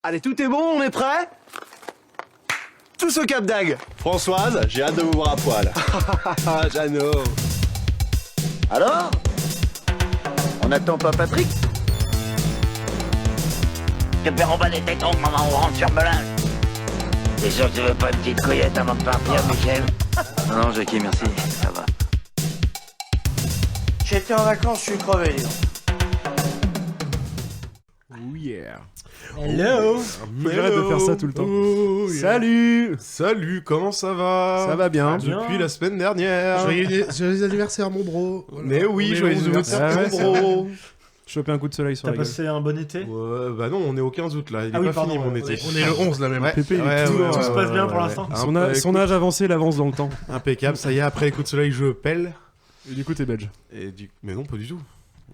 Allez, tout est bon, on est prêt? Tous au Cap d'Agde. Françoise, j'ai hâte de vous voir à poil. Jeannot. Alors? On n'attend pas Patrick? Te perds en bas des tétons, maman, on rentre sur Melun. T'es sûr que tu veux pas une petite couillette avant de partir, Michel? Non, Jackie, merci, ça va. J'étais en vacances, je suis crevé, dis donc. Oh yeah. Hello. J'arrête de faire ça tout le temps. Oh, yeah. Salut. Salut, comment ça va? Ça va bien. Depuis la semaine dernière. Joyeux anniversaire, mon bro. Voilà. Mais oui, joyeux anniversaire, Ah ouais, mon bro. Choper un coup de soleil sur T'as la gueule. passé un bon été? Ouais, bah non, on est au 15 août là, il est Ah oui, pas pardon, fini mon ouais, été. On est le 11 là même. Ouais, Pépé, il est ouais, toujours- ouais, tout se passe bien pour ouais. l'instant. Son âge avancé, il avance dans le temps. Impeccable, ça y est, après les coups de soleil, je pèle. Et du coup, t'es belge. Mais non, pas du tout.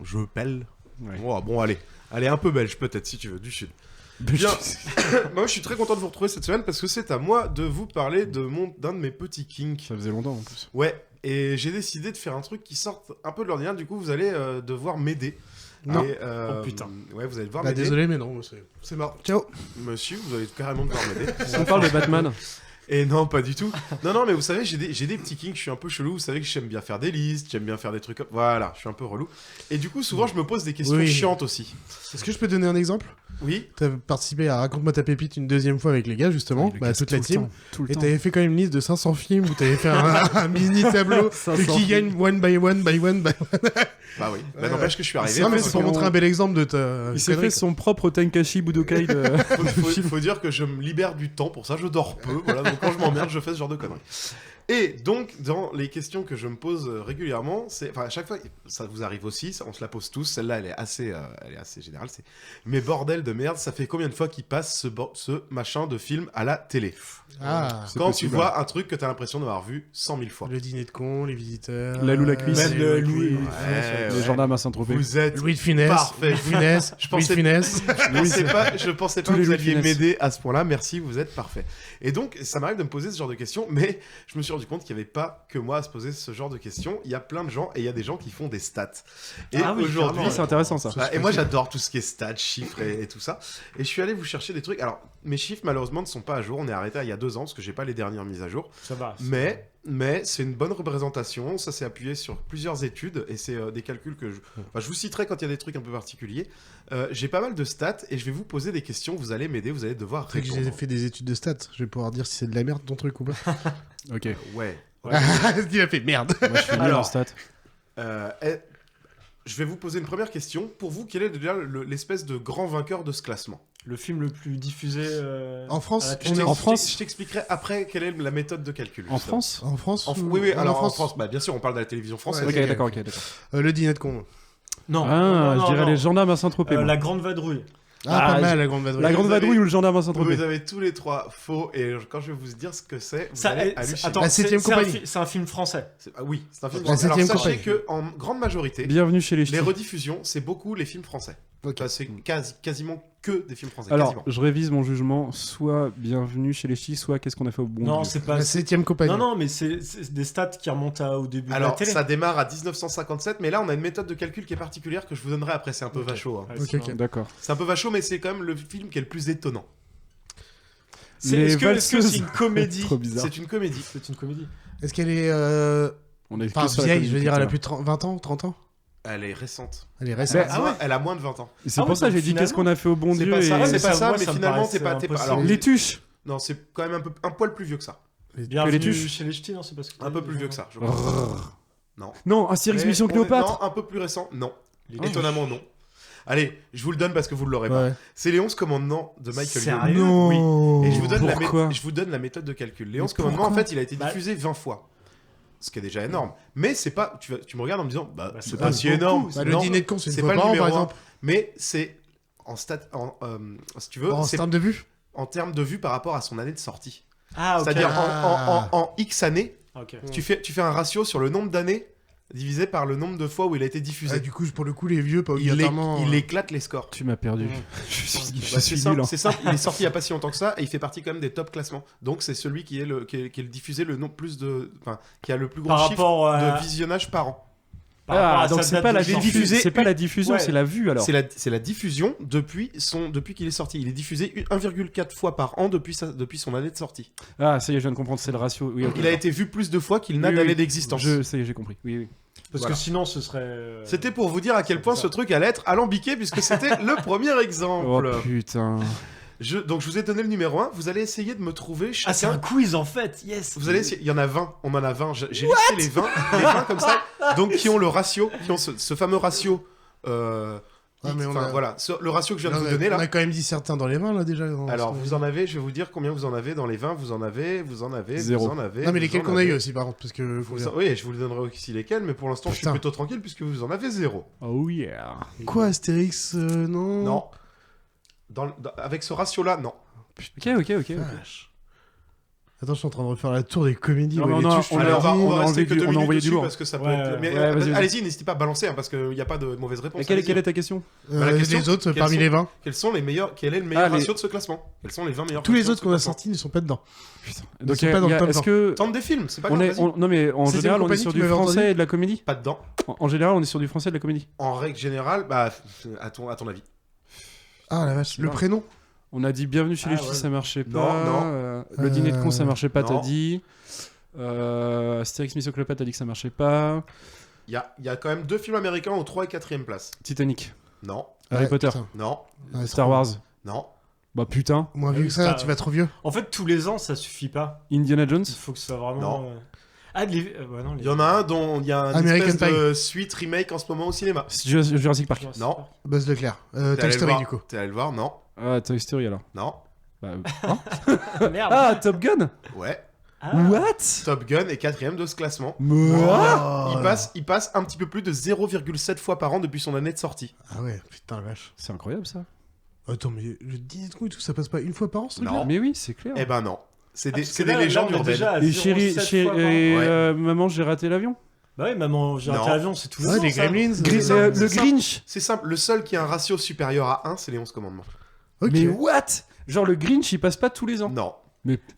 Je pèle. Ouais. Oh, bon, allez, un peu belge peut-être si tu veux, du sud. Bien. Moi, je suis très content de vous retrouver cette semaine parce que c'est à moi de vous parler d'un de mes petits kinks. Ça faisait longtemps en plus. Ouais, et j'ai décidé de faire un truc qui sorte un peu de l'ordinaire, du coup vous allez devoir m'aider. Non. Et, Oh, putain. Ouais, vous allez devoir Bah m'aider. désolé, mais non, c'est mort. Ciao. Monsieur, vous allez carrément devoir m'aider. On parle de Batman. Et non, pas du tout. Non, mais vous savez, j'ai des petits kinks, je suis un peu chelou. Vous savez que j'aime bien faire des listes, j'aime bien faire des trucs comme... Voilà, je suis un peu relou. Et du coup, souvent, je me pose des questions Oui. chiantes aussi. Est-ce que je peux donner un exemple? Oui. T'as participé à Raconte-moi ta pépite une deuxième fois avec les gars, justement, Il le bah, casse toute la tout le team. temps, tout le Et temps. t'avais fait quand même une liste de 500 films où t'avais fait un mini tableau 500 de qui films. gagne one by one by one by one. Bah oui. Bah n'empêche que je suis arrivé. Non, mais parce c'est pour que montrer un bel exemple de ta. Il s'est connerie, fait son propre Tenkashi Budokai de... faut dire que je me libère du temps, pour ça je dors peu, voilà, donc quand je m'emmerde, je fais ce genre de conneries. Et donc, dans les questions que je me pose régulièrement, enfin à chaque fois, ça vous arrive aussi, on se la pose tous, celle-là elle est assez générale, c'est mais bordel de merde, ça fait combien de fois qu'il passe ce machin de film à la télé? Ah, C'est Quand possible. tu vois un truc que t'as l'impression d'avoir vu 100 000 fois. le dîner de con, les visiteurs. La Loula Cuisse. Même le Louis. Ouais, Les ouais. gendarmes à Saint-Tropez. Vous êtes Louis de Funès. parfait. Louis de Funès. Je Louis de pensais- Funès. Je pensais pas Tous que les vous Louis de alliez Funès. m'aider à ce point-là. Merci, vous êtes parfait. Et donc, ça m'arrive de me poser ce genre de questions, mais je me suis rendu compte qu'il n'y avait pas que moi à se poser ce genre de questions. Il y a plein de gens et il y a des gens qui font des stats. Et Ah oui, aujourd'hui, Ah, c'est intéressant ça. et moi j'adore tout ce qui est stats, chiffres et tout ça. Et je suis allé vous chercher des trucs. Alors, mes chiffres malheureusement ne sont pas à jour. On est arrêté il y a 2 ans parce que j'ai pas les dernières mises à jour. Ça va. Mais c'est une bonne représentation, ça s'est appuyé sur plusieurs études et c'est des calculs que je vous citerai quand il y a des trucs un peu particuliers. J'ai pas mal de stats et je vais vous poser des questions, vous allez m'aider, vous allez devoir C'est que j'ai répondre. fait des études de stats. Je vais pouvoir dire si c'est de la merde ton truc ou pas. Ok. Ouais. Il a fait merde. Moi, je suis nul en Alors. stats. Je vais vous poser une première question. Pour vous, quel est déjà l'espèce de grand vainqueur de ce classement? Le film le plus diffusé En France, à la on télé. est en France. Je t'expliquerai après quelle est la méthode de calcul. En justement. France En France Oui, oui, en alors en France, bah, bien sûr, on parle de la télévision française. Ouais, Ok, ok. d'accord, ok, d'accord. Le dîner de con. Non. Ah, non, je non, dirais non. les gendarmes à Saint-Tropez. moi. La Grande Vadrouille. Ah, Ah, pas mal, la grande vadrouille. La grande vous avez- vadrouille ou le gendarme à Saint-Tropez? Vous avez tous les trois faux et quand je vais vous dire ce que c'est, vous Ça, allez eh, halluciner. attends, La c'est septième c'est un, compagnie. c'est un film français. Ah oui, c'est un film La français. Alors septième sachez compagnie. qu'en grande majorité, Bienvenue chez les les ch'tis. rediffusions, c'est beaucoup les films français. Ok. Enfin, c'est quasiment que des films français. Alors, quasiment. je révise mon jugement. Soit bienvenue chez les ch'tis, soit qu'est-ce qu'on a fait au bon Non, Dieu. c'est pas. La 7ème compagnie. Non, non, mais c'est des stats qui remontent au début de la Alors, télé. ça démarre à 1957, mais là, on a une méthode de calcul qui est particulière que je vous donnerai après. C'est un peu Ok. vachot. Hein. Ouais, Ok, c'est ok. marrant. D'accord. C'est un peu vachot, mais c'est quand même le film qui est le plus étonnant. Les Est-ce que valseuses. c'est une comédie? Trop bizarre. C'est une comédie. C'est une comédie. Est-ce qu'elle est. On est Enfin, que sur la vieille, je veux dire, elle a comédie, plus de 20 ans, 30 ans? Elle est récente. Elle est récente. Ah ouais, elle a moins de 20 ans. Et c'est Ah pour ouais, ça que j'ai donc dit qu'est-ce qu'on a fait au bon C'est Dieu pas ça, et... c'est pas ça, moi, mais ça me finalement, paraissait t'es pas. impossible. Alors, Les tuches. non, c'est quand même un poil plus vieux que ça. Bienvenue tuches. chez les ch'tis, non? C'est parce que Un peu plus vieux que ça, je pense. Non, Astérix Mais Mission on est- Cléopâtre. Non, un peu plus récent, non. Les Étonnamment, non. Allez, je vous le donne parce que vous le l'aurez pas. Ouais. C'est les 11 commandements de Michael Young. Sérieux? Non. Et je vous donne Pourquoi je vous donne la méthode de calcul. Les 11 Mais commandements, en pourquoi fait, il a été Bah- diffusé 20 fois. Ce qui est déjà énorme. Mais c'est pas. Tu me regardes en me disant, bah, c'est c'est pas pas si beaucoup. énorme. Bah, le Non, dîner de con, c'est une c'est fois pas le par an, numéro par un. exemple. Mais c'est si tu veux, En c'est termes de vue. en termes de vue par rapport à son année de sortie. Ah, ok. C'est-à-dire Ah. en X années, Ok. tu fais un ratio sur le nombre d'années divisé par le nombre de fois où il a été diffusé. Ah, du coup, pour le coup, les vieux, pas il obligatoirement. éclate les scores. Tu m'as perdu. Mmh. Je Bah, suis c'est nul. simple, hein. c'est simple, il est sorti il y a pas si longtemps que ça et il fait partie quand même des top classements. Donc c'est celui qui est le diffusé le nom plus de, enfin, qui a le plus gros Par chiffre rapport à. de visionnage par an. Par rapport à donc sa c'est date pas de la sortie. diffusion, c'est pas la diffusion, Ouais. c'est la vue alors. C'est la diffusion depuis qu'il est sorti. Il est diffusé 1,4 fois par an depuis son année de sortie. Ah, ça y est, je viens de comprendre, c'est le ratio. Oui, ok. Il a été vu plus de fois qu'il n'a Oui, d'années oui. d'existence. Ça y est, j'ai compris. Oui, oui. Parce Voilà. que sinon, ce serait. C'était pour vous dire à quel point ça. ce truc allait être alambiqué, puisque c'était le premier Oh exemple. putain. Donc je vous ai donné le numéro 1, vous allez essayer de me trouver Ah, c'est chacun. un quiz en fait, yes. Vous allez essayer, il y en a 20, on en a 20, j'ai listé les 20 comme ça, donc qui ont le ratio, qui ont ce fameux ratio. mais on a- Voilà, le ratio que je viens de on vous a- donner On là. a quand même dit certains dans les 20 là déjà. Alors vous en avez, je vais vous dire combien vous en avez dans les 20, vous en avez, Zéro. vous en avez. Non mais vous lesquels en qu'on a eu avez. aussi par contre parce que faut dire. Oui, je vous le donnerai aussi lesquels, mais pour l'instant je suis Putain. plutôt tranquille puisque vous en avez 0. Oh yeah. Quoi Astérix non. Non. Avec ce ratio là, non. Ok. Vache. Attends, je suis en train de refaire la tour des comédies. Non, où mais les on a- touches, on a- Allez, on va on a rester envoyé que du- 2 on a minutes envoyé du dessus lourd. parce que ça peut Ouais, être... Mais ouais, vas-y. allez-y, n'hésitez pas à balancer hein, parce qu'il n'y a pas de mauvaise réponse. Quelle allez-y. est ta question la question, les autres quels parmi sont- les 20. Quels sont les meilleurs Quel est le meilleur Ah, les- ratio de ce classement Quels sont les 20 meilleurs Tous les ratios autres de qu'on a ce classement sortis ne sont pas dedans. Donc, sont pas dans le top est-ce 20. que Tente des films, c'est pas on grave, est, vas-y. non mais en Sixième général on est compagnie, sur tu du m'avais français entendu et de la comédie. Pas dedans. En général on est sur du français et de la comédie. En règle générale, bah, à ton avis. Ah la vache, le pas. prénom. On a dit bienvenue chez les Ah, filles, ouais. ça marchait Non, pas. non. Le dîner de con ça marchait pas, t'as non. dit. Astérix Miss Cléopâtre, t'as dit que ça marchait pas. Il y a quand même 2 films américains aux 3 et 4e place. Titanic, Non, Harry Ouais, Potter, putain. non, Ouais, Star trop- Wars. non. Bah putain, Moins vieux que c'est ça, pas- tu vas trop vieux. En fait, tous les ans, ça suffit pas. Indiana Jones. Il faut que ça soit vraiment. Non. Ah, ouais, non, Il y en a un dont il y a un American espèce de suite remake en ce moment au cinéma. Jurassic Park. Non. Buzz Leclerc. T'es allé Toy le Story voir du coup. T'es allé le voir Non, Ah, Toy Story alors. non. Bah, Merde. ah, Top Gun. Ouais. Ah. What? Top Gun est 4e de ce classement. Oh. Il passe un petit peu plus de 0,7 fois par an depuis son année de sortie. Ah ouais, putain la vache. C'est incroyable ça. Attends, mais le dîner de con et tout, ça passe pas une fois par an ce truc Non. Mais oui, c'est clair. Eh ben non. C'est des, Parce c'est que des là, légendes on est urbaines. déjà à Et chérie, 0,7 fois par an. Ouais. maman, j'ai raté l'avion. Bah oui, maman, j'ai raté Non. l'avion, c'est tous les Ouais, ans, les ça. Gremlins. Gris- Le c'est simple. Grinch. C'est simple, le seul qui a un ratio supérieur à 1, c'est les 11 commandements. Ok. Mais what? Genre le Grinch, il passe pas tous les ans. Non.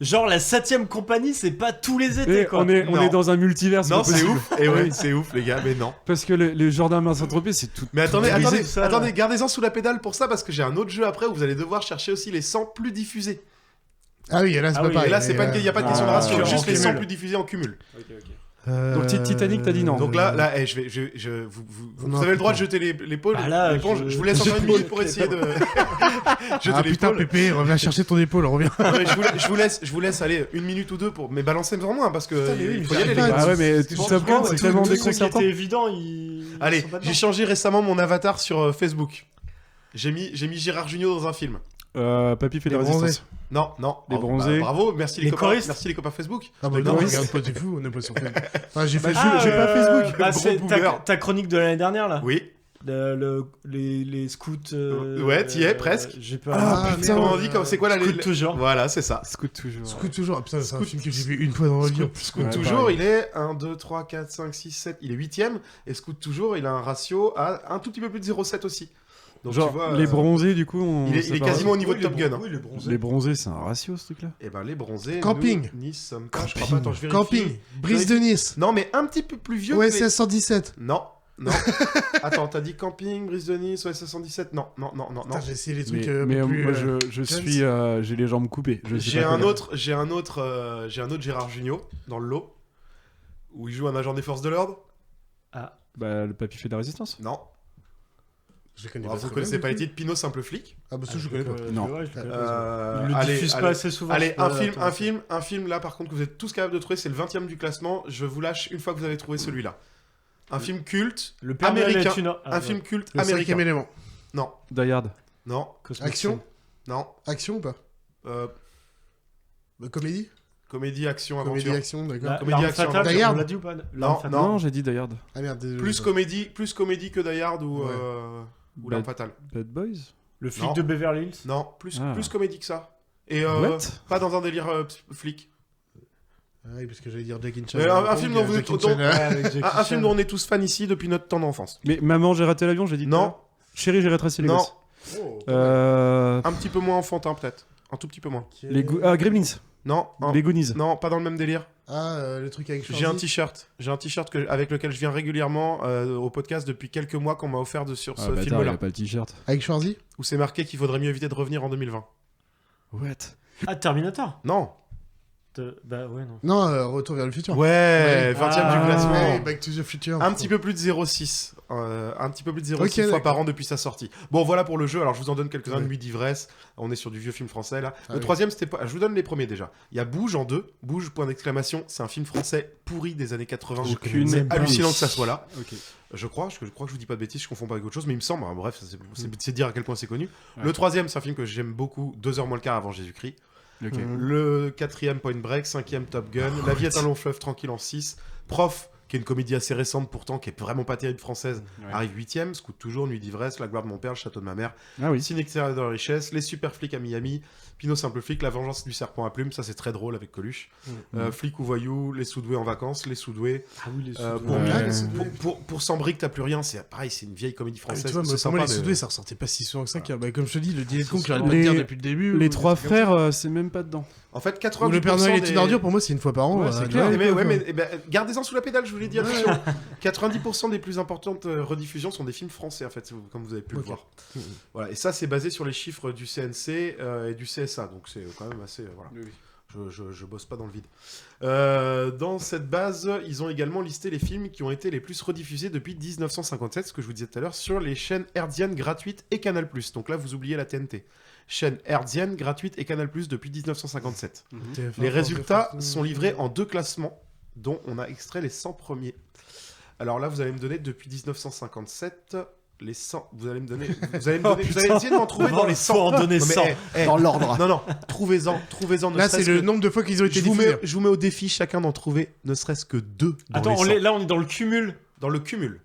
Genre la 7ème compagnie, c'est pas tous les Et étés, quoi. on est Non. dans un multivers. Non, pas c'est possible. ouf. Et ouais, c'est ouf, les gars, mais non. Parce que le Jardin Saint-Tropez, c'est tout. Mais attendez, Brisez attendez, ça, là. attendez, gardez-en sous la pédale pour ça parce que j'ai un autre jeu après où vous allez devoir chercher aussi les 100 plus diffusés. Ah oui, là c'est Ah pas oui, pareil. Et là, c'est pas il y a pas de question de Ah, ratio, en juste les 100 cumul. plus diffusés en cumul. Donc, Titanic, t'as dit non. Donc là, vous Non, avez le droit de putain. jeter l'épaule. Bah là, l'éponge. je- Je vous laisse encore une minute pour essayer de Ah jeter putain, l'épaule. Pépé, reviens chercher ton épaule, reviens. Non, mais je vous laisse aller une minute ou deux pour mais balancez devant moi parce que mais oui, il mais faut y aller les j'arrive gars. pas. Ah ouais, mais Bon, Top Gun, c'est tellement Tous ceux qui déconcertant. étaient évidents, ils. Allez, sont pas j'ai dedans. changé récemment mon avatar sur Facebook. J'ai mis Gérard Jugnot dans un film. Papy fait de Les la bronzés. résistance. Non, non. Les Oh, bronzés. bravo, merci les Les copains, choristes. merci les copains Facebook. Ah bah Non, non, mais regarde pas, t'es fou, on est pas sur Facebook. Enfin, j'ai fait Ah, j'ai pas Facebook. Bah, Gros c'est boomer. ta chronique de l'année dernière, là. Oui. Les scouts. Ouais, t'y es, presque. J'ai pas. Ah, Putain, comment on dit c'est quoi la Scout toujours. Voilà, c'est ça. Scoot toujours. Scoot toujours. Ah, putain, c'est un Scoot- film que j'ai vu une fois dans ma vie. Scoot Ouais, toujours, pareil. il est 1, 2, 3, 4, 5, 6, 7, il est 8ème. Et Scoot toujours, il a un ratio à un tout petit peu plus de 0,7 aussi. Donc Genre, tu vois, les bronzés, du coup, il est quasiment au niveau de Top Gun. hein. Oui, le bronzé. Les bronzés, c'est un ratio ce truc-là. Et ben les bronzés, Camping. nous n'y sommes pas. Je crois pas, attends, je vérifie. Camping. Brise de Nice. Non, mais un petit peu plus vieux que les... OSS 117. Non, non. Attends, t'as dit Camping, Brise de Nice, OSS 117 Non, non, non, non, non. Putain, j'ai essayé les trucs Mais, un mais peu plus. moi, je Jones. suis, j'ai les jambes coupées. Je sais J'ai pas un quoi autre Gérard Jugnot dans le lot où il joue un agent des forces de l'ordre. dire. Bah, le papy fait de la résistance. Non. Je connais Bon, pas. vous très connaissez bien, pas les du coup. titres Pinot simple flic. Ah bah ça, je connais pas. Non. Ouais, je le connais pas. Il le Allez, diffuse allez. pas assez souvent. Allez, je peux pas attendre. un film là par contre que vous êtes tous capables de trouver, c'est le 20ème du classement. Je vous lâche une fois que vous avez trouvé celui-là. Un film culte, Le Père Noël américain. est une- Ah, un ouais. film culte Le américain. cinquième élément. Non, Die Hard. non, Cosmic Action. non. Action ou pas Euh, Bah, comédie. comédie, action, Comédie aventure. action, d'accord. La- Comédie L'arme action. fatale, Die Hard. on l'a dit ou pas Non, L'arme fatale. non. Non, j'ai dit Die Hard. Ah merde, désolé. Plus comédie que Die Hard ou Ouais. ou L'Arme Fatale. Bad Boys. Le flic Non. de Beverly Hills. Non, plus Ah. comédie que ça. Et What pas dans un délire flic. Ah oui, parce que j'allais dire Jackie Chan. Un film dont vous êtes- Jackie Chan, dont- ah. Ouais, avec Jackie Un film Chan. dont on est tous fans ici depuis notre temps d'enfance. Mais maman, j'ai raté l'avion, j'ai dit. tout à Non, l'heure. Chérie, j'ai retracé les non, gosses. Oh. un petit peu moins enfantin peut-être. Un tout petit peu moins. Les Gremlins. Non, Les Goonies. non, pas dans le même délire. Ah, le truc avec J'ai un t-shirt. J'ai un t-shirt avec lequel je viens régulièrement au podcast depuis quelques mois qu'on m'a offert sur ce Ah, bâtard, il film-là. a pas le t-shirt. Avec Schwarzy. Où c'est marqué qu'il faudrait mieux éviter de revenir en 2020. What? Ah, Terminator. Non. Bah ouais, non. Non, Retour vers le futur. Ouais, 20ème Ah. du classement. Ouais, Back to the Future. Un petit peu plus de 0,6. Un petit peu plus de 0,6 Ok, fois d'accord. par an depuis sa sortie. Bon, voilà pour le jeu. Alors, je vous en donne quelques-uns. Ouais. Nuit d'ivresse. On est sur du vieux film français, là. Ah Le oui. troisième, c'était pas... Je vous donne les premiers, déjà. Il y a Bouge en 2. Bouge, point d'exclamation. C'est un film français pourri des années 80. Aucune C'est idée. hallucinant que ça soit là. Ok. Je crois que je vous dis pas de bêtises, je confonds pas avec autre chose, mais il me semble, hein, bref, c'est dire à quel point c'est connu. Ouais. Le troisième, c'est un film que j'aime beaucoup, 2 heures moins le quart avant Jésus-Christ. Ok. Le quatrième, Point Break. Cinquième, Top Gun. La vie est un long fleuve tranquille en 6. Prof, qui est une comédie assez récente pourtant, qui est vraiment pas terrible française, Ouais. arrive 8ème. Scout toujours, Nuit d'ivresse, La gloire de mon père, Le château de ma mère. Ah oui. Signe extérieur de la richesse, Les super flics à Miami, Pinot simple flic, La vengeance du serpent à plumes, ça c'est très drôle avec Coluche. Flic ou voyou, Les Soudoués en vacances, Les Soudoués. Ah oui, les Pour, Ouais. Ah, les Soudoués. pour Sans briques, t'as plus rien, c'est pareil, c'est une vieille comédie Ah, mais française. tu vois, c'est moi, pour moi, sympa, les mais- Soudoués, ça ressortait pas si souvent que ça. Bah, comme je te dis, le dîner de con que j'arrête pas de Les- dire depuis le début. Les ou trois des trucs comme frères, c'est même pas dedans. En fait, ça. 80% Ou le Père Noël est des- une ordure, pour moi, c'est une fois par an. Ouais, c'est de clair. la Eh ben, époque, ouais, quoi. mais eh ben, gardez-en sous la pédale, je vous l'ai dit, attention. 90% des plus importantes rediffusions sont des films français, en fait, comme vous avez pu le Ok. voir. Voilà, et ça, c'est basé sur les chiffres du CNC et du CSA, donc c'est quand même assez... voilà. Je bosse pas dans le vide. Dans cette base, ils ont également listé les films qui ont été les plus rediffusés depuis 1957, ce que je vous disais tout à l'heure, sur les chaînes hertziennes gratuites et Canal+. Donc là, vous oubliez la TNT. Chaîne hertzienne gratuite et Canal+, depuis 1957. TF1, Les résultats TF1, sont livrés en 2 classements, dont on a extrait les 100 premiers. Alors là, vous allez me donner depuis 1957 les 100. Vous allez vous allez essayer de m'en trouver dans les 100. Faut en donner Non, mais, 100. dans l'ordre. Non, non, trouvez-en. Ne Là, serait-ce c'est le que- nombre de fois qu'ils ont été je vous, diffusés. je vous mets au défi chacun d'en trouver ne serait-ce que 2 dans Attends, les 100. là on est dans le cumul. Dans le cumul.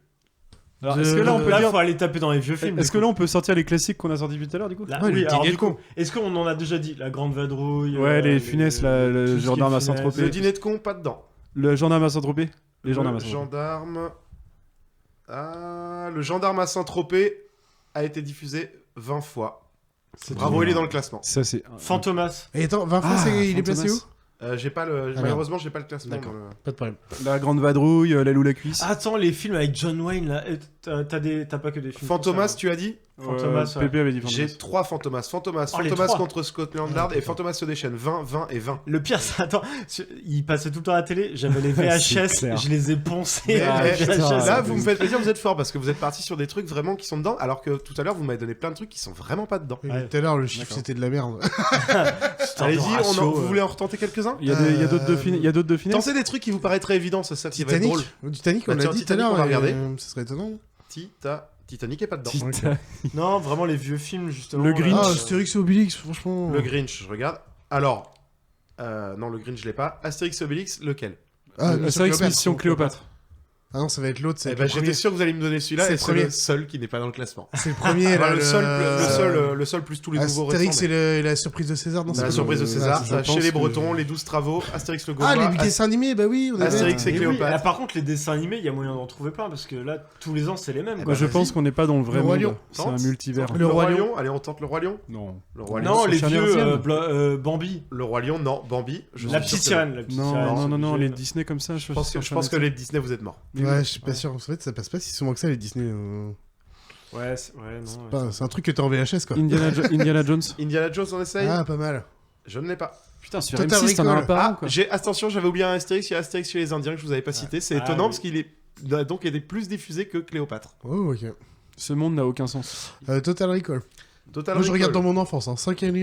Alors, Est-ce que là, on peut là, dire- faut aller taper dans les vieux films. Est-ce que là on peut sortir les classiques qu'on a sortis depuis tout à l'heure du coup? Là, Ouais, oui, le alors dîner du de coup, con. est-ce qu'on en a déjà dit La Grande Vadrouille Ouais, les Funès, là, le tout ce qui est gendarme à Funès. Saint-Tropez. Le dîner de con, pas dedans. Le gendarme à Saint-Tropez. Les gendarmes à Le Saint-Tropez. gendarme. Ah, le gendarme à Saint-Tropez a été diffusé 20 fois. Bravo, il est dans le classement. Ça c'est. Fantomas. Et attends, 20 fois, Ah, il est placé où? Fantomas. J'ai pas le... merde. Malheureusement, j'ai pas le classement. D'accord. dans le- Pas de problème. La grande vadrouille, l'aile ou la cuisse. Attends, les films avec John Wayne là, t'as pas que des films. Fantomas, comme tu as dit Fantomas, ouais. Pépé avait dit J'ai Fantomas. 3 Fantomas. Fantomas, Oh, les Fantomas 3. contre Scotland Yard et Fantomas se déchaîne. 20, 20 et 20. ça. Le pire, c'est attends, il passait tout le temps à la télé. J'avais les C'est VHS, clair. je les ai poncés. Mais, à putain, VHS. là, vous me faites plaisir, vous êtes fort parce que vous êtes parti sur des trucs vraiment qui sont dedans, alors que tout à l'heure, vous m'avez donné plein de trucs qui sont vraiment pas dedans. Oui, Ouais. mais tout à l'heure, le chiffre, D'accord. c'était de la merde. Allez-y, ratio, vous voulez en retenter quelques-uns Il y a d'autres de finesse. Tentez des trucs qui vous paraîtraient évidents, ça va être drôle. Titanic, on Bah, l'a tiens, dit tout à Titanic, l'heure. on va regarder. Ce serait étonnant. Titanic est pas dedans. Non, vraiment les vieux films justement. Le là. Grinch. Ah, Astérix et Obélix, franchement. Le Grinch, je regarde. Alors, non, le Grinch, je l'ai pas. Astérix et Obélix, lequel Ah, Astérix Cléopâtre. Mission Cléopâtre. Ah non, ça va être l'autre. C'est Eh le ben, premier. j'étais sûr que vous allez me donner celui-là, C'est et le c'est premier. le seul qui n'est pas dans le classement. C'est le premier, Enfin, là. le seul plus tous les nouveaux Astérix récents. et la surprise de César. Non, mais- c'est La pas surprise de le- César, ouais, ça, je pense chez les que- Bretons, les 12 travaux, Astérix le Gaulois. Ah, les dessins animés, bah oui, on est Astérix et Mais oui, Cléopâtre. là, par contre, les dessins animés, il y a moyen d'en trouver plein parce que là, tous les ans, c'est les mêmes. Moi quoi. je pense qu'on n'est pas dans le vrai Le Roi monde. Lion. C'est Tente. un multivers. Le Roi Lion. Allez, on tente le Roi Lion. Non. Le Roi Lion. Non, c'est les Charlie vieux Herzienne. Bambi. Le Roi Lion, non. Bambi. Je La suis petite sûr que sirène. La petite Non, sirène, non, non, non, c'est les obligé. Disney comme ça, Je pense que les Disney, vous êtes morts. Ouais, je suis pas sûr. En fait, ça passe pas si souvent que ça, les Disney. Ouais, ouais, non. ouais, Pas- C'est un truc que t'as en VHS, quoi. Indiana Jones. Indiana Jones, on essaye Ah, pas mal. Je ne l'ai pas. Putain, sur Total M6, t'en as un Recall. par an Ah, quoi. attention, j'avais oublié un Astérix. Il y a Astérix chez les Indiens que je vous avais pas cité. C'est Ah, étonnant oui. parce qu'il est donc il est plus diffusé que Cléopâtre. Oh, ok. Ce monde n'a aucun sens. Total Recall. Total Moi, je Recall. regarde dans mon enfance, hein. Cinquième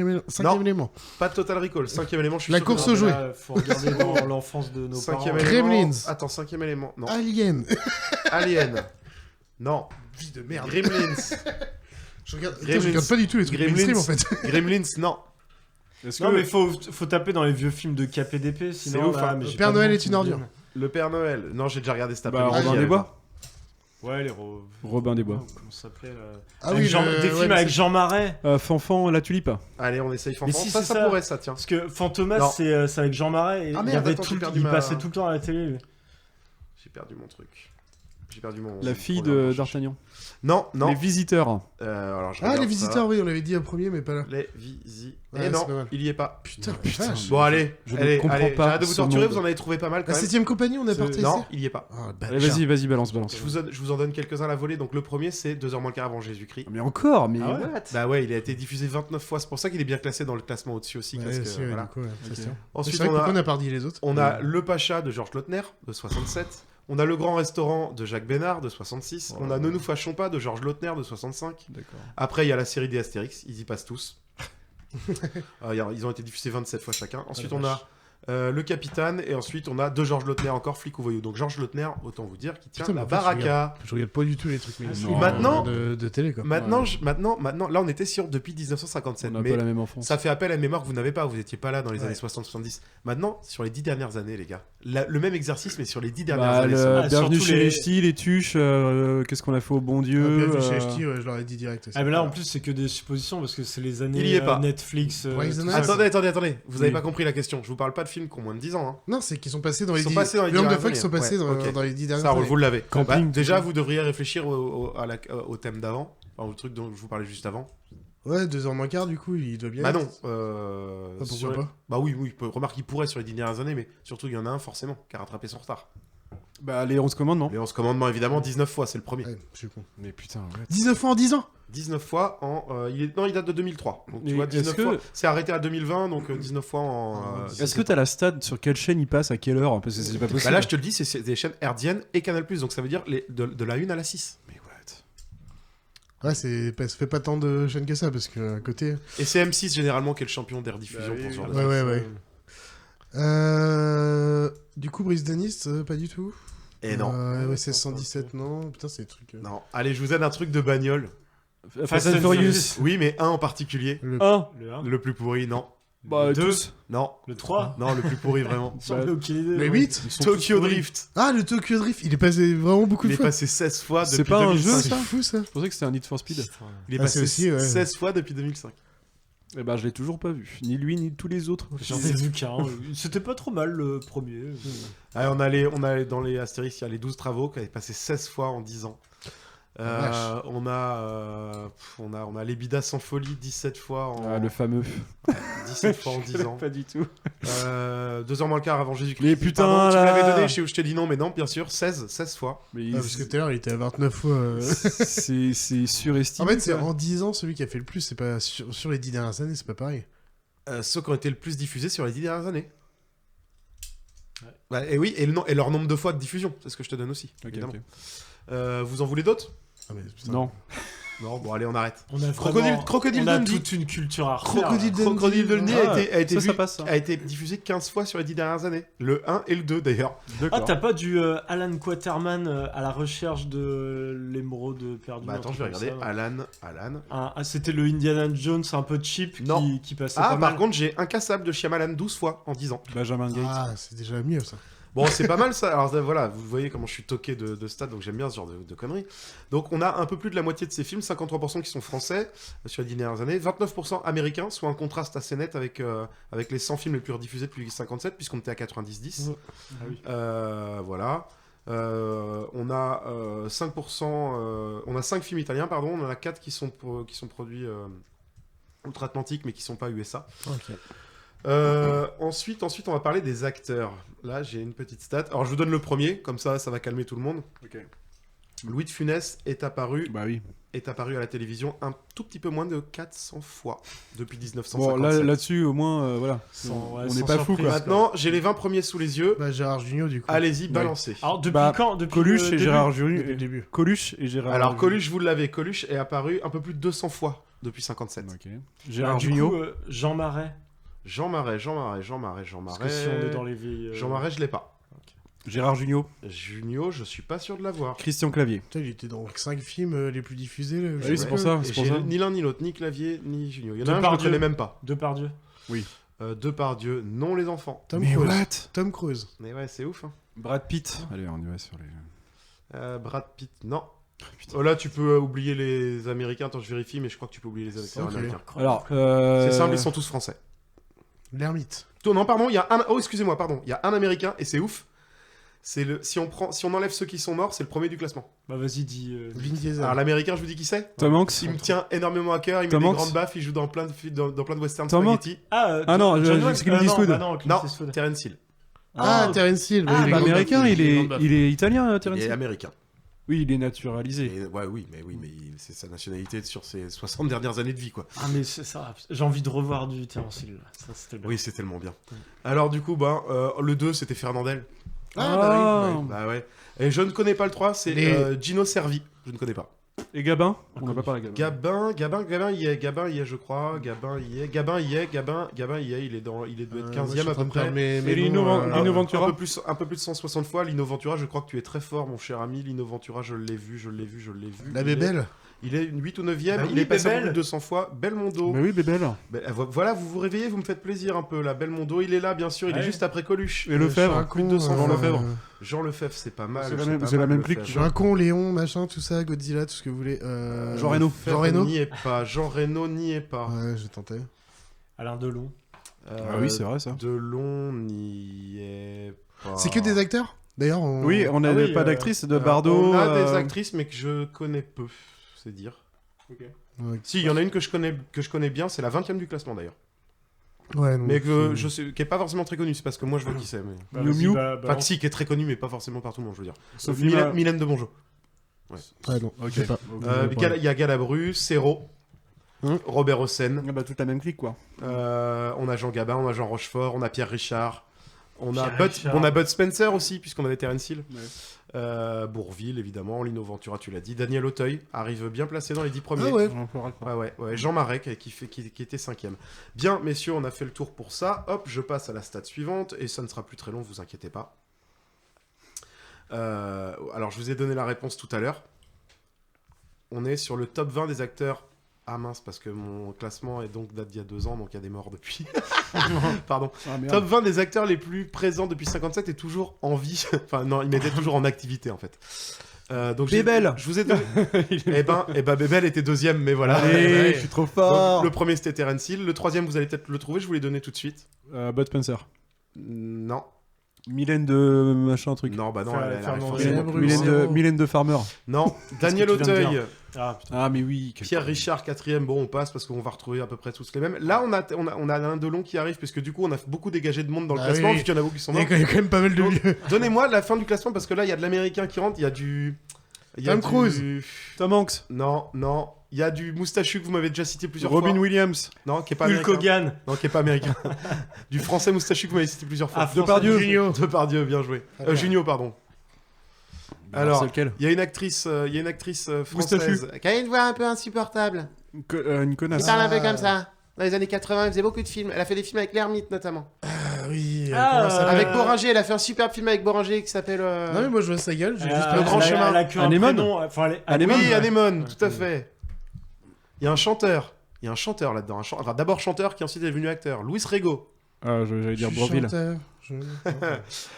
Non. élément. Pas de Total Recall. 5e élément, je suis La sûr que course non. aux jouets. Là, faut regarder dans l'enfance de nos 5e parents. élément. Gremlins. Attends, 5e élément. Non. Alien. Alien. Non. Vie de merde. Gremlins. Je regarde, Gremlins. je regarde pas du tout les trucs Gremlins. mainstream, en fait. Gremlins, non. Est-ce Non, que- mais faut taper dans les vieux films de KPDP, sinon. ouf, là, hein. mais Le j'ai Père pas de Noël nom est qui une me ordure. vienne. Le Père Noël. Non, j'ai déjà regardé cet Bah, après-midi. Robin des Bois. Ouais, Robin des Bois. Comment ça s'appelait là Ah Avec oui, Jean- le- des ouais, films mais avec c'est- Jean Marais. Fanfan, la tulipe. Allez, on essaye Fanfan. Mais si, ça, c'est ça ça. pourrait, ça, tiens. Parce que Fantomas, Non. c'est avec Jean Marais. Et Ah, il merde, y avait attends, tout j'ai le- perdu il ma- passait tout le temps à la télé. Lui. J'ai perdu mon truc. J'ai perdu mon. La fille programme. d'Artagnan. Non, non. Les visiteurs. Alors, je Ah, regarde les ça. visiteurs, oui, on l'avait dit en premier, mais pas là. Les visiteurs. Ouais, Et non, c'est pas mal. il y est pas. Putain, Bon, allez, je ne allez, comprends allez. pas J'arrête de vous ce torturer, monde. vous en avez trouvé pas mal quand La même. 7ème compagnie, on a pas testé. Non, il y est pas. Ah, Allez, vas-y, balance. Je vous en donne quelques-uns à la volée. Donc, le premier, c'est 2h moins le quart avant Jésus-Christ. Mais encore, mais Ah ouais what? Bah ouais, il a été diffusé 29 fois. C'est pour ça qu'il est bien classé dans le classement au-dessus aussi. Ouais, parce que, si, ouais, voilà. du coup, ouais, ça Ok. se tient. Ensuite, C'est vrai, on pourquoi on a, a pas dit les autres on a Le Pacha de Georges Lautner de 67. On a Le Grand Restaurant de Jacques Bénard de 66. On a Ne nous fâchons pas de Georges Lautner de 65. D'accord. Après, il y a la série des Astérix. Ils y passent tous. Ils ont été diffusés 27 fois chacun. Ensuite, on a Le Capitaine. Et ensuite, on a de Georges Lautner encore, Flic ou Voyou. Donc, Georges Lautner, autant vous dire, qui tient Putain, mais la en fait, baraka. Je regarde pas du tout les trucs non. Maintenant- de télé, quoi. Maintenant, Ouais. maintenant, là, on était sur depuis On 1957. n'a Mais pas la même enfance. ça fait appel à une mémoire que vous n'avez pas. Vous n'étiez pas là dans les Ouais. années 60-70. Maintenant, sur les 10 dernières années, les gars. Le même exercice, mais sur les 10 dernières Bah, années. Ah, bienvenue surtout chez les- les ch'tis, les tuches, qu'est-ce qu'on a fait au bon Dieu Bienvenue chez HT, ouais, je l'aurais dit direct aussi. Ah, mais là, en plus, c'est que des suppositions parce que c'est les années Il y est pas. Netflix. Poison tout Ivy. ça. Attendez. Vous n'avez Oui. pas compris la question. Je vous parle pas de films qui ont moins de 10 ans. Hein. Non, c'est qu'ils sont passés dans les Ils sont 10 passés dans les le nombre de 10 fois qu'ils sont dernières passés années. Ouais, ok. dans les 10 dernières Ça roule, années. vous l'avez. Camping, Bah, déjà, tout ça. vous devriez réfléchir au thème d'avant. Enfin, au truc dont je vous parlais juste avant. Ouais, 2h moins quart, du coup, il doit bien Bah être. non. Ah, pourquoi sur- pas Bah oui, remarque, il pourrait sur les 10 dernières années, mais surtout, il y en a un forcément qui a rattrapé son retard. Bah, les 11 commandements. Les 11 commandements, évidemment, 19 fois, c'est le premier. Ouais, je suis con. Mais putain, ouais. 19 fois en 10 ans 19 fois en. il date de 2003. Donc, tu Mais vois, est-ce 19 que- fois. C'est arrêté à 2020, donc 19 fois en. Est-ce que t'as la stat sur quelle chaîne il passe, à quelle heure? Parce que c'est pas possible. Bah là, je te le dis, c'est des chaînes hertziennes et Canal+, donc ça veut dire de la 1 à la 6. Mais what? Ouais, ça fait pas tant de chaînes que ça, parce que à côté. Et c'est M6 généralement qui est le champion des rediffusions pour ce genre de Ouais, trucs. ouais. Du coup, Brice Denis, pas du tout. Et non. Ouais, c'est 117, non. Putain, c'est des trucs. Non. Allez, je vous aide un truc de bagnole. Fast and Furious. Oui, mais un en particulier. Le- 1. Le 1, Le plus pourri, non. Bah, Le deux. tous. Non. le 3. Non, le plus pourri, vraiment. J'en ai aucune idée. Le ouais. 8 Ils sont Tokyo tous pourris. Drift. Ah, le Tokyo Drift, il est passé vraiment beaucoup Il de est fois. passé 16 fois C'est depuis pas un 2005. jeu, C'est ça fou, ça. Je pensais que c'était un Need for Speed. Il est Ah, passé c'est aussi, ouais. 16 fois depuis 2005. Eh bah, je l'ai toujours pas vu. Ni lui, ni tous les autres. J'en ai vu qu'un. C'était pas trop mal le premier. Allez, on a dans les Astérix, il y a les 12 travaux qui avaient passé 16 fois en 10 ans. Vache. On a les Bidas sans folie 17 fois en Ah, le fameux. 17 fois en 10 ans. Pas du tout. 2 heures moins le quart avant Jésus-Christ. Mais putain, Pardon, tu me l'avais là. donné, je t'ai dit non, mais non, bien sûr, 16 fois. Mais Ah, parce que tout à l'heure, il était à 29 fois. c'est En surestimé. fait, c'est quoi. en 10 ans, celui qui a fait le plus, c'est pas sur les 10 dernières années, c'est pas pareil. Ceux qui ont été le plus diffusés sur les 10 dernières années. Ouais, et oui, et leur nombre de fois de diffusion, c'est ce que je te donne aussi. Ok, évidemment. ok. Vous en voulez d'autres? Ah, mais, putain. Non. Non, bon, allez, on arrête. On a Crocodile on a Dundee. toute une culture à refaire. Crocodile Dundee. Crocodile Dundee Ah, a été ça vu- passe, ça. a été diffusé 15 fois sur les 10 dernières années. Le 1 et le 2 d'ailleurs. Ah, t'as pas du Alan Quaterman à la recherche de l'émeraude perdue? Bah un attends, truc je vais comme regarder. ça. Alan. C'était le Indiana Jones un peu cheap Non. qui passait Ah, pas par mal. contre, j'ai Incassable de Shyamalan 12 fois en 10 ans. Benjamin Gates. Ah, c'est déjà mieux, ça. Bon, c'est pas mal ça. Alors voilà, vous voyez comment je suis toqué de stats, donc j'aime bien ce genre de conneries. Donc on a un peu plus de la moitié de ces films, 53% qui sont français sur les 10 dernières années, 29% américains, soit un contraste assez net avec les 100 films les plus rediffusés depuis 57, puisqu'on était à 90-10. Ah oui. Voilà. On a 5%, on a 5 films italiens, pardon, on en a 4 qui sont produits outre-Atlantique, mais qui sont pas USA. Ok. Ensuite, on va parler des acteurs. Là, j'ai une petite stat. Alors, je vous donne le premier, comme ça va calmer tout le monde. Louis de Funès est apparu Bah oui. à la télévision un tout petit peu moins de 400 fois depuis Bon, 1957. là-dessus, au moins, voilà. Sans- ouais, on sans n'est pas fou, surprise. quoi. Maintenant, j'ai les 20 premiers sous les yeux. Bah, Gérard Jugnot, du coup. Allez-y, balancez. Alors, depuis Bah, quand? Depuis Coluche le et début Gérard Depuis le Junior. début. Coluche et Gérard. Alors, Coluche, vous l'avez. Coluche est apparu un peu plus de 200 fois depuis 57. Ok. Ah, Gérard du Junior. coup, Jean Marais. Jean Marais. Parce que si on est dans les vieilles. Jean Marais, je l'ai pas. Gérard Junior. Junio, je suis pas sûr de l'avoir. Christian Clavier. Putain, il était dans 5 films les plus diffusés. Là, oui, c'est pour ça. Et C'est pour j'ai ça. ni l'un ni l'autre, ni Clavier, ni Junio. Il y en a un, je ne Depardieu. connais même pas. Depardieu. Depardieu, non les enfants. Tom Mais Cruise. what? Tom Cruise. Mais ouais, c'est ouf. Hein. Brad Pitt. Allez, on y va sur les. Brad Pitt, non. Putain. Oh là, tu peux oublier les Américains. Attends, je vérifie, mais je crois que tu peux oublier les acteurs Ok. américains. Alors, C'est simple, ils sont tous français. L'ermite. Non, pardon, il y a un. Oh, excusez-moi, pardon. Il y a un Américain et c'est ouf. Si on enlève ceux qui sont morts, c'est le premier du classement. Bah vas-y, dis. Vin Diesel. Alors l'américain, je vous dis qui c'est. Tom Hanks. Il me tient énormément à cœur, il met Tom des Hanks. grandes baffes, il joue dans plein de westerns Tom Hanks. spaghetti. Ah non, c'est Clint Eastwood. Non, Clint Non, Eastwood. Terence Hill. Ah, Terence Hill. Ah, oui, bah, les américain, grandes il est, baffes. il est italien, Il Terence est Hill. américain. Oui, il est naturalisé. Ouais, oui, mais c'est sa nationalité sur ses 60 dernières années de vie, quoi. Ah, mais c'est ça. J'ai envie de revoir du Terence Hill. Ça, c'était bien. Oui, c'est tellement bien. Alors, du coup, le 2, c'était Fernandel. Ah, bah oui. Ouais, bah ouais. Et je ne connais pas le 3, c'est Gino Servi. Je ne connais pas. Et Gabin On n'a pas parlé de Gabin. Gabin y est, je crois. Gabin y est, il doit être 15e à peu près. Et Lino Ventura Un peu plus de 160 fois. Lino Ventura, je crois que tu es très fort, mon cher ami. Lino Ventura, je l'ai vu. La bébelle. Il est 8 ou 9e, Bah il oui, est passé un peu Bébel. plus de 200 fois. Belmondo. Bah oui, Bébel. Voilà, vous vous réveillez, vous me faites plaisir un peu là. Belmondo, il est là, bien sûr, il est Ouais. juste après Coluche. Et Lefebvre. Plus de 200 Jean fois. Lefebvre. Jean Lefebvre, c'est pas mal. C'est la pas même- mal, c'est la même Lefebvre. clique. Je suis un con, Léon, machin, tout ça, Godzilla, tout ce que vous voulez. Jean Reno. Lefebvre Jean Reno n'y est pas. Jean Reno n'y est pas. Ouais, j'ai tenté. Alain Delon. Ah oui, c'est vrai ça. Delon n'y est pas. C'est que des acteurs D'ailleurs, on... Oui, on n'a Ah oui, pas d'actrice de Euh, Bardot. On a des actrices, mais que je connais peu, c'est dire. Ouais, Si, il y en a une que je connais bien, c'est la 20e du classement d'ailleurs. ouais, donc, Mais que je sais, qui est pas forcément très connue, c'est parce que moi je vois qui c'est. Mais... Bah, Miu vas-y, Miu. bah, Enfin, balance. que si, qui est très connue, mais pas forcément par tout le monde, je veux dire. Sophie Ma- Mylène de Bonjo. Ouais, non, Ok. je sais pas. Il y a Galabru, Serrault, Robert Hossein. Ah bah toute la même clique quoi. On a Jean Gabin, on a Jean Rochefort, on a Pierre Richard. On a Pierre Richard. Bud Spencer aussi, puisqu'on avait Terence Hill. Bourville, évidemment. Lino Ventura, tu l'as dit. Daniel Auteuil arrive bien placé dans les 10 premiers. Ah ouais. Ouais. Jean Marek qui était 5e. Bien, messieurs, on a fait le tour pour ça. Hop, je passe à la stat suivante et ça ne sera plus très long, vous inquiétez pas. Alors, je vous ai donné la réponse tout à l'heure. On est sur le top 20 des acteurs. Ah mince, parce que mon classement date d'il y a 2 ans, donc il y a des morts depuis. Pardon. Ah, merde. Top 20 des acteurs les plus présents depuis 57 et toujours en vie. Enfin, non, il était toujours en activité en fait. Donc Bébel. je vous ai donné. eh ben, Bébel était 2e, mais voilà. Allez, Ouais. je suis trop Donc, fort. le premier c'était Terence Hill. Le 3e, vous allez peut-être le trouver, je vous l'ai donné tout de suite. Bud Spencer. Non. Mylène de machin truc. Non, bah non, Faire- elle arrive Fernand forcément Zéro. plus Mylène loin. de, Mylène de Farmer. Non, Daniel que tu viens de Auteuil, Ah, putain. Ah mais oui. quel Pierre con. Richard 4e, bon on passe parce qu'on va retrouver à peu près tous les mêmes. Là on a un Delon qui arrive, puisque du coup on a beaucoup dégagé de monde dans le Ah classement, oui. puisqu'il y en a beaucoup qui sont Il y morts. a quand même pas mal de Donc, vieux. Donnez-moi la fin du classement, parce que là il y a de l'américain qui rentre, il y a du... Tom Cruise. Tom Hanks. Non, il y a du moustachu que vous m'avez déjà cité plusieurs Robin fois. Williams. Non, qui est pas Hulk américain. Hogan. Non, qui est pas américain. Du français moustachu que vous m'avez cité plusieurs fois. Ah, Depardieu. Junio. Depardieu, bien joué. Junio, pardon. Alors, c'est lequel il y a une actrice, française Qui a une voix un peu insupportable. Une connasse. Il parle un peu comme ça. Dans les années 80, elle faisait beaucoup de films. Elle a fait des films avec l'ermite notamment. Ah oui, Ah, comment ça s'appelle Avec Boringer, elle a fait un superbe film avec Boringer qui s'appelle. Non mais moi je vois sa gueule, j'ai juste Le Grand Chemin. Elle a que un Anémone. prénom. Enfin, elle est- Anémone. Oui, Anémone, tout à fait. Il y a un chanteur. Il y a un chanteur là-dedans. Enfin, d'abord chanteur qui ensuite est devenu acteur. Louis Rego. Ah, j'allais dire Bourville.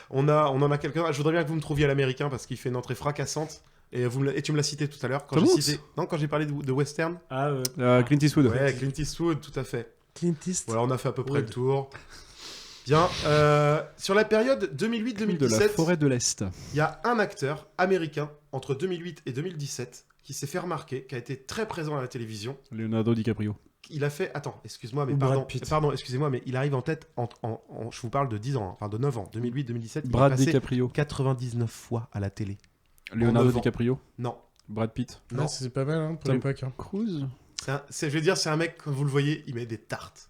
On en a quelqu'un. Je voudrais bien que vous me trouviez à l'américain parce qu'il fait une entrée fracassante. Et tu me l'as cité tout à l'heure quand Tom j'ai Hanks. cité. Non, quand j'ai parlé de western. Ah, Clint Eastwood. Ouais, Clint Eastwood, tout à fait. Clint Eastwood. Voilà, on a fait à peu près le tour. Bien. Sur la période De la 2008-2017, forêt de l'Est. il y a un acteur américain entre 2008 et 2017 qui s'est fait remarquer, qui a été très présent à la télévision. Leonardo DiCaprio. Il a fait. Attends, excuse-moi, mais Ou Brad pardon. Pitt. Pardon, excusez-moi, mais il arrive en tête. Je vous parle de 10 ans, hein, enfin de 9 ans. 2008-2017. Il est Brad passé DiCaprio. 99 fois à la télé. Leonardo 9 ans. DiCaprio. Non. Brad Pitt. Non. C'est pas mal hein, pour Tom l'époque. Hein. Cruise. Je veux dire, c'est un mec, comme vous le voyez, il met des tartes.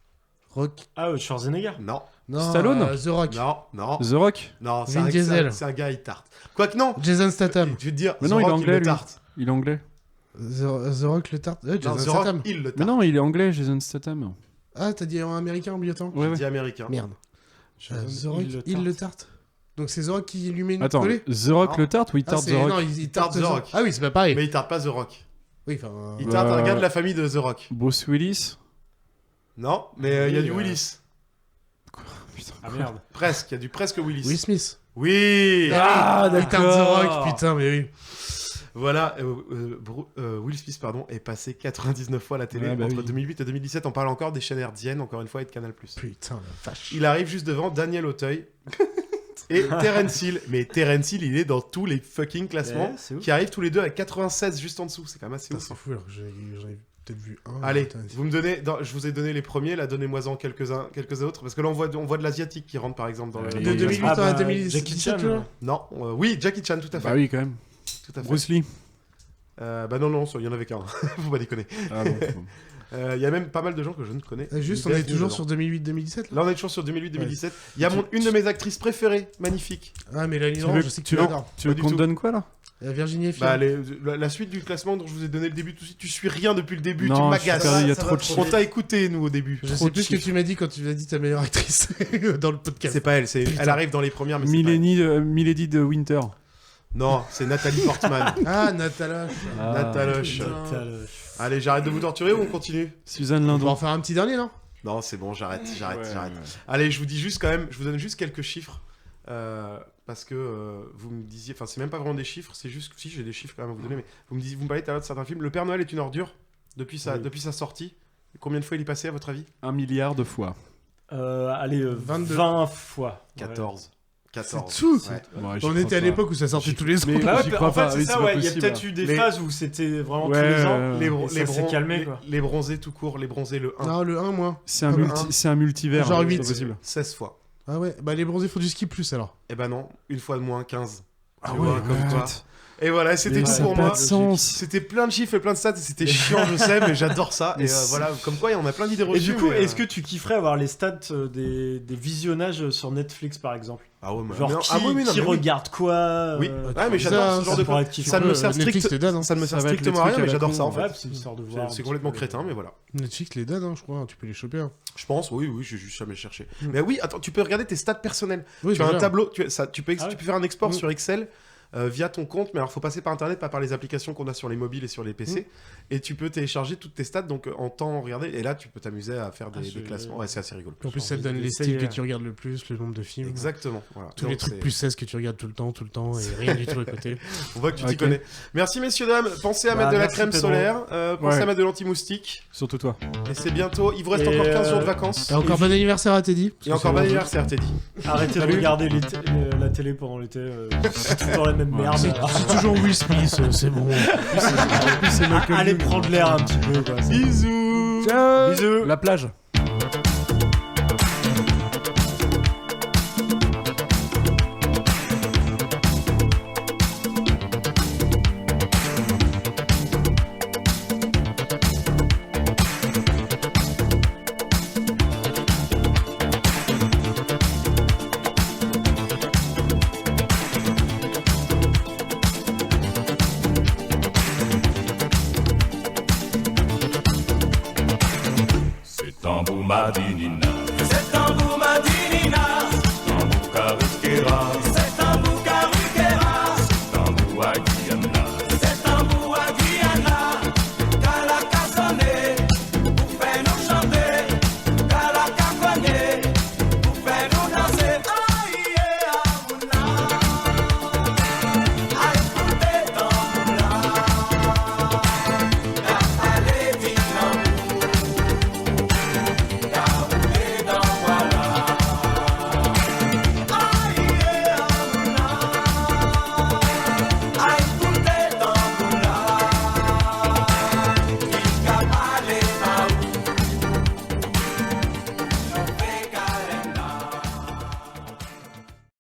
Rock. Schwarzenegger. Non. Non, Stallone. The Rock. Non. The Rock. Non, Vin Diesel. c'est un gars, il tarte. Quoique non. Jason Statham. Je veux te dire, Mais The non, il est Rock, anglais, le lui. tarte. Il est anglais. The Rock le tarte. Non, Jason The Rock, Statham. il le tarte. Mais non, il est anglais, Jason Statham. Ah, t'as dit en américain en milieu-temps Ouais, Je ouais. dis américain. Merde. The Rock, il le il tarte. le tarte. Donc c'est The Rock qui lui met une Attends, collée The Rock Non. le tarte ou il Ah, tarte c'est- The Rock Non, il tarte tarte The Rock. Ah oui, c'est pas pareil. Mais il tarte pas The Rock. Oui, enfin. Il tarte un Euh, gars de la famille de The Rock. Bruce Willis. Non, mais il y a Oui, du Willis. Putain. Ah merde. Presque, il y a du presque Willis. Will Smith. Oui. Ah, Il tarte The d'accord. Rock, putain, mais oui. Voilà, Will Smith pardon, est passé 99 fois à la télé Ouais, bah entre oui. 2008 et 2017. On parle encore des chaînes hertziennes, encore une fois, et de Canal+. Putain, la vache. Il arrive juste devant Daniel Auteuil. et Terence Hill. Mais Terence Hill, il est dans tous les fucking classements, Ouais, c'est ouf. qui arrivent tous les deux à 96 juste en dessous. C'est quand même assez Putain, ouf. c'est fou, alors que j'en ai peut-être vu un. Allez, Putain, vous me donnez, je vous ai donné les premiers, là, donnez-moi-en quelques autres, parce que là, on voit de l'asiatique qui rentre, par exemple, dans le... De Et- 2008 Ah à bah, 2017, Jackie Chan, là. Non, oui, Jackie Chan, tout à fait. Bah oui, quand même. Tout à fait. Bruce Lee. Bah non, il y en avait qu'un. Faut pas déconner. Ah bon. Il y a même pas mal de gens que je ne connais. Juste, on est toujours sur 2008-2017 là. Là, on est toujours sur 2008-2017. Il y a une de mes actrices préférées, magnifique. Ah, Mélanie Tu Laurent, veux, je sais que tu tu veux, l'adores. tu veux Pas du qu'on te tout. donne quoi là Virginie Efira. Bah, la suite du classement dont je vous ai donné le début, tout de suite, tu suis rien depuis le début, tu Non, je suis m'agaces. perdu, il y a Ça trop va de trop On chiffres. t'a écouté, nous, au début. Je Trop sais de plus ce que chiffres. tu m'as dit quand tu as dit ta meilleure actrice dans le podcast. C'est pas elle, elle arrive dans les premières, mais c'est pas elle. Milady de Winter. Non, c'est Nathalie Portman. Ah, Natala. Nataloche. Putain, Allez, j'arrête de vous torturer ou on continue Suzanne On va Lindon. en faire un petit dernier, non? Non, c'est bon, j'arrête. Ouais. Allez, je vous dis juste quand même, je vous donne juste quelques chiffres. Parce que vous me disiez, enfin, c'est même pas vraiment des chiffres, c'est juste, si j'ai des chiffres quand même à vous donner, mais vous me parlez tout à l'heure de certains films. Le Père Noël est une ordure depuis sa sortie. Combien de fois il est passé à votre avis 1 milliard de fois. allez, 22. 20 fois. 14. 14. C'est tout. Ouais. Ouais, j'y On crois était à pas. l'époque où ça sortait tous les ans. Mais- Bah ouais, J'y crois en fait, pas, c'est oui, ça, c'est pas ouais. Il y a possible. peut-être eu des Les- phases où c'était vraiment Ouais, tous les ans. ouais, Les, ouais. bron- Et les, ça s'est bron- calmé, les- quoi. les bronzés tout court, les bronzés le 1. Non, le 1 moins. C'est un, Comme c'est un multivers. Genre hein, 8. c'est pas possible. 16 fois. Ah ouais, bah les bronzés font du ski plus alors. Eh ben non, une fois de moins, 15. Ah Tu vois, comme quoi. Et voilà, c'était Mais tout ça pour n'a pas moi. de sens. C'était plein de chiffres et plein de stats, et c'était chiant, je sais, mais j'adore ça. Mais Et c'est- voilà, comme quoi, on a plein d'idées reçues. Et du coup, mais, est-ce que tu kifferais avoir les stats des visionnages sur Netflix, par exemple? Ah ouais, mais... Genre, mais non, qui, ah oui, mais non, qui mais oui. regarde quoi Oui, ouais, mais ça, j'adore ce genre ça de pourrait choses. être kiffant. Ça ne me sert Netflix les donne, hein. ça ne me sert Ça va être strictement les à trucs rien, à mais la j'adore con, ça en Ouais, fait. c'est histoire de voir. C'est complètement crétin, mais voilà. Netflix les donne, hein, je crois. Tu peux les choper. Hein. Je pense, oui, j'ai juste jamais cherché. Mais oui, attends, tu peux regarder tes stats personnelles. Oui, Tu as un déjà. tableau, tu peux Ah ouais. faire un export Mm. sur Excel via ton compte, mais alors faut passer par internet, pas par les applications qu'on a sur les mobiles et sur les PC. Et tu peux télécharger toutes tes stats donc en temps regardé. Et là, tu peux t'amuser à faire des c'est- classements. Ouais, c'est assez rigolo. En plus, ça te donne les Essayer, styles que tu regardes le plus, le nombre de films. Exactement. Voilà. Tous Donc, les trucs c'est- plus 16 que tu regardes tout le temps et rien du tout à côté. On voit que tu t'y Ok. connais. Merci messieurs dames. Pensez à Bah, mettre de la merci, crème Pedro. solaire. Pensez Ouais. à mettre de l'anti-moustique. Surtout toi. Et c'est bientôt. Il vous reste Et, encore 15 jours de vacances. Et encore bon anniversaire à Teddy. parce Et que encore c'est bon bon anniversaire, Teddy. Arrêtez de Salut. regarder la télé pendant l'été. C'est toujours la même Ouais, merde. jeu. C'est toujours Will Smith, c'est bon. Allez prendre l'air un petit peu. Quoi. Bisous. Ciao. Bisous. La plage. C'est un Boumadinina. C'est un Boumadinina.